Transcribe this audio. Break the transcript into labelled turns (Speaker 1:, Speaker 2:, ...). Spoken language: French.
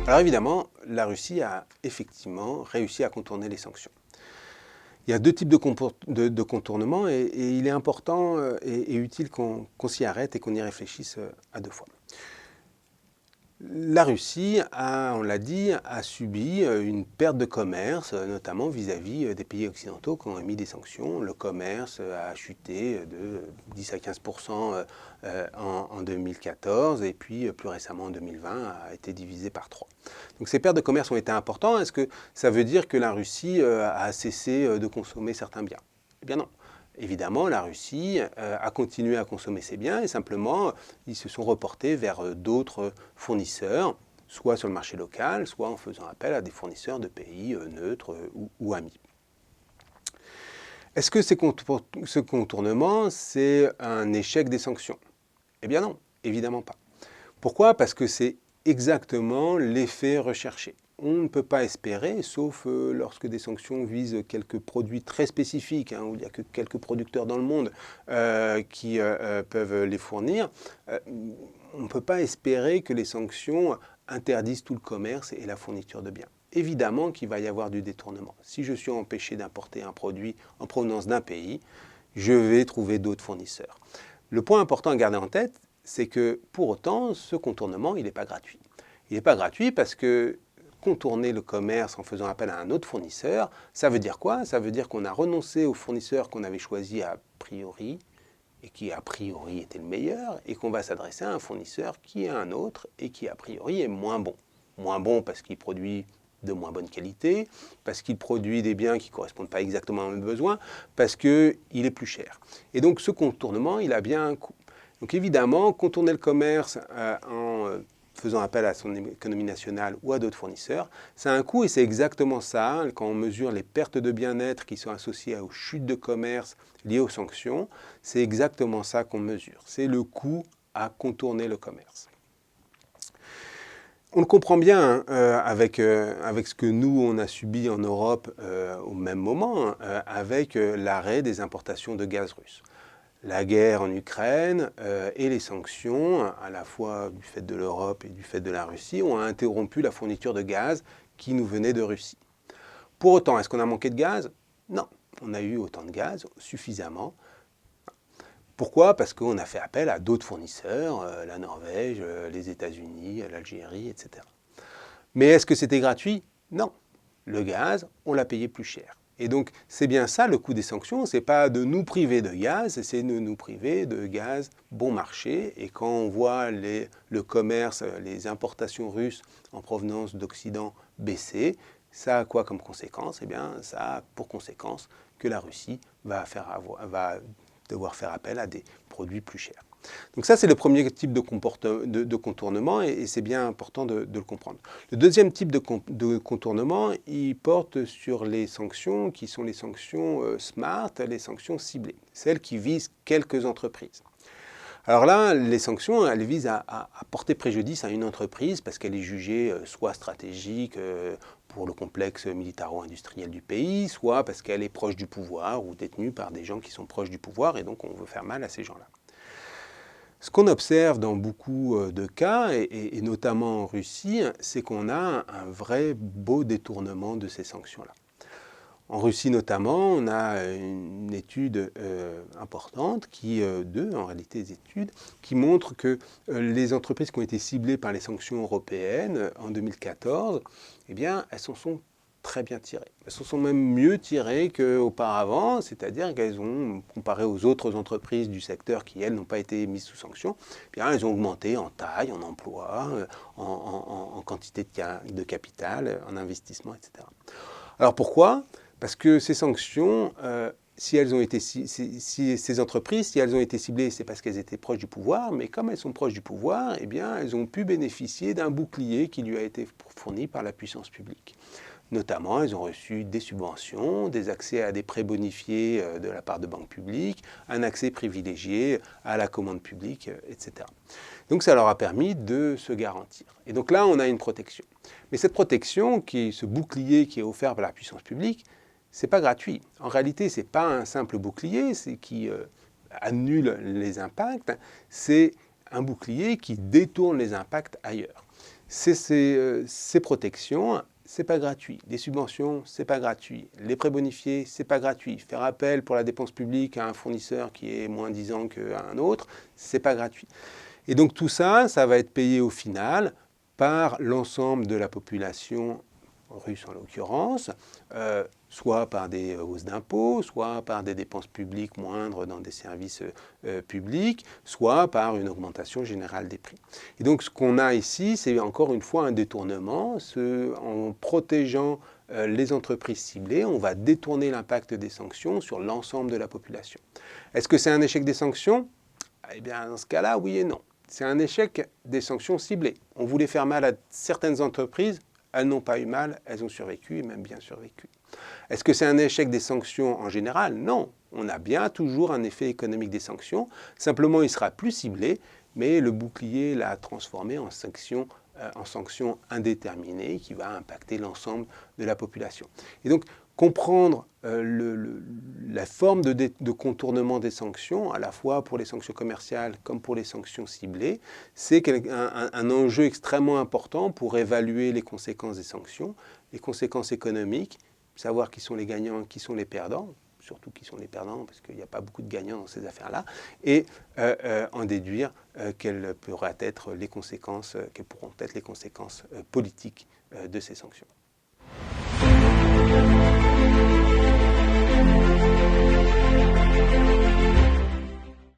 Speaker 1: Alors évidemment, la Russie a effectivement réussi à contourner les sanctions. Il y a deux types de contournement et il est important et utile qu'on s'y arrête et qu'on y réfléchisse à deux fois. La Russie, on l'a dit, a subi une perte de commerce, notamment vis-à-vis des pays occidentaux qui ont émis des sanctions. Le commerce a chuté de 10 à 15% en 2014 et puis plus récemment en 2020 a été divisé par 3. Donc ces pertes de commerce ont été importantes. Est-ce que ça veut dire que la Russie a cessé de consommer certains biens? Eh bien non. Évidemment, la Russie a continué à consommer ses biens et simplement, ils se sont reportés vers d'autres fournisseurs, soit sur le marché local, soit en faisant appel à des fournisseurs de pays neutres ou amis. Est-ce que ce contournement, c'est un échec des sanctions? Eh bien non, évidemment pas. Pourquoi? Parce que c'est exactement l'effet recherché. On ne peut pas espérer, sauf lorsque des sanctions visent quelques produits très spécifiques, où il n'y a que quelques producteurs dans le monde qui peuvent les fournir, on ne peut pas espérer que les sanctions interdisent tout le commerce et la fourniture de biens. Évidemment qu'il va y avoir du détournement. Si je suis empêché d'importer un produit en provenance d'un pays, je vais trouver d'autres fournisseurs. Le point important à garder en tête, c'est que pour autant, ce contournement, il n'est pas gratuit. Il n'est pas gratuit parce que contourner le commerce en faisant appel à un autre fournisseur, ça veut dire quoi? Ça veut dire qu'on a renoncé au fournisseur qu'on avait choisi a priori, et qui a priori était le meilleur, et qu'on va s'adresser à un fournisseur qui est un autre, et qui a priori est moins bon. Moins bon parce qu'il produit de moins bonne qualité, parce qu'il produit des biens qui ne correspondent pas exactement à mes besoins, parce qu'il est plus cher. Et donc ce contournement, il a bien un coût. Donc évidemment, contourner le commerce en faisant appel à son économie nationale ou à d'autres fournisseurs, ça a un coût et c'est exactement ça, quand on mesure les pertes de bien-être qui sont associées aux chutes de commerce liées aux sanctions, c'est exactement ça qu'on mesure. C'est le coût à contourner le commerce. On le comprend bien avec ce que nous, on a subi en Europe au même moment, avec l'arrêt des importations de gaz russe. La guerre en Ukraine et les sanctions, à la fois du fait de l'Europe et du fait de la Russie, ont interrompu la fourniture de gaz qui nous venait de Russie. Pour autant, est-ce qu'on a manqué de gaz? Non, on a eu autant de gaz, suffisamment. Pourquoi? Parce qu'on a fait appel à d'autres fournisseurs, la Norvège, les États-Unis, l'Algérie, etc. Mais est-ce que c'était gratuit? Non. Le gaz, on l'a payé plus cher. Et donc, c'est bien ça le coût des sanctions, c'est pas de nous priver de gaz, c'est de nous priver de gaz bon marché. Et quand on voit le commerce, les importations russes en provenance d'Occident baisser, ça a quoi comme conséquence? Eh bien, ça a pour conséquence que la Russie va devoir faire appel à des produits plus chers. Donc ça, c'est le premier type de contournement et c'est bien important de le comprendre. Le deuxième type de contournement, il porte sur les sanctions qui sont les sanctions smart, les sanctions ciblées, celles qui visent quelques entreprises. Alors là, les sanctions, elles visent à porter préjudice à une entreprise parce qu'elle est jugée soit stratégique pour le complexe militaro-industriel du pays, soit parce qu'elle est proche du pouvoir ou détenue par des gens qui sont proches du pouvoir et donc on veut faire mal à ces gens-là. Ce qu'on observe dans beaucoup de cas, et notamment en Russie, c'est qu'on a un vrai beau détournement de ces sanctions-là. En Russie notamment, on a une étude importante, en réalité des études, qui montrent que les entreprises qui ont été ciblées par les sanctions européennes en 2014, eh bien, elles s'en sont très bien tirées. Elles se sont même mieux tirées qu'auparavant, c'est-à-dire qu'elles ont, comparé aux autres entreprises du secteur qui, elles, n'ont pas été mises sous sanction, eh bien, elles ont augmenté en taille, en emploi, en quantité de capital, en investissement, etc. Alors pourquoi? Parce que ces sanctions, si ces entreprises, si elles ont été ciblées, c'est parce qu'elles étaient proches du pouvoir, mais comme elles sont proches du pouvoir, eh bien, elles ont pu bénéficier d'un bouclier qui lui a été fourni par la puissance publique. Notamment, elles ont reçu des subventions, des accès à des prêts bonifiés de la part de banques publiques, un accès privilégié à la commande publique, etc. Donc ça leur a permis de se garantir. Et donc là, on a une protection. Mais cette protection, ce bouclier qui est offert par la puissance publique, c'est pas gratuit. En réalité, c'est pas un simple bouclier qui annule les impacts, c'est un bouclier qui détourne les impacts ailleurs. Ces protections, c'est pas gratuit. Les subventions, c'est pas gratuit. Les prêts bonifiés, c'est pas gratuit. Faire appel pour la dépense publique à un fournisseur qui est moins disant qu'à un autre, c'est pas gratuit. Et donc tout ça, ça va être payé au final par l'ensemble de la population russe en l'occurrence, soit par des hausses d'impôts, soit par des dépenses publiques moindres dans des services publics, soit par une augmentation générale des prix. Et donc ce qu'on a ici, c'est encore une fois un détournement. En protégeant les entreprises ciblées, on va détourner l'impact des sanctions sur l'ensemble de la population. Est-ce que c'est un échec des sanctions? Eh bien, dans ce cas-là, oui et non. C'est un échec des sanctions ciblées. On voulait faire mal à certaines entreprises, elles n'ont pas eu mal, elles ont survécu et même bien survécu. Est-ce que c'est un échec des sanctions en général? Non. On a bien toujours un effet économique des sanctions. Simplement, il sera plus ciblé, mais le bouclier l'a transformé en sanction indéterminée qui va impacter l'ensemble de la population. Et donc, comprendre la forme de contournement des sanctions, à la fois pour les sanctions commerciales comme pour les sanctions ciblées, c'est un enjeu extrêmement important pour évaluer les conséquences des sanctions, les conséquences économiques, savoir qui sont les gagnants et qui sont les perdants, surtout qui sont les perdants, parce qu'il n'y a pas beaucoup de gagnants dans ces affaires-là, et en déduire quelles pourront être les conséquences politiques de ces sanctions.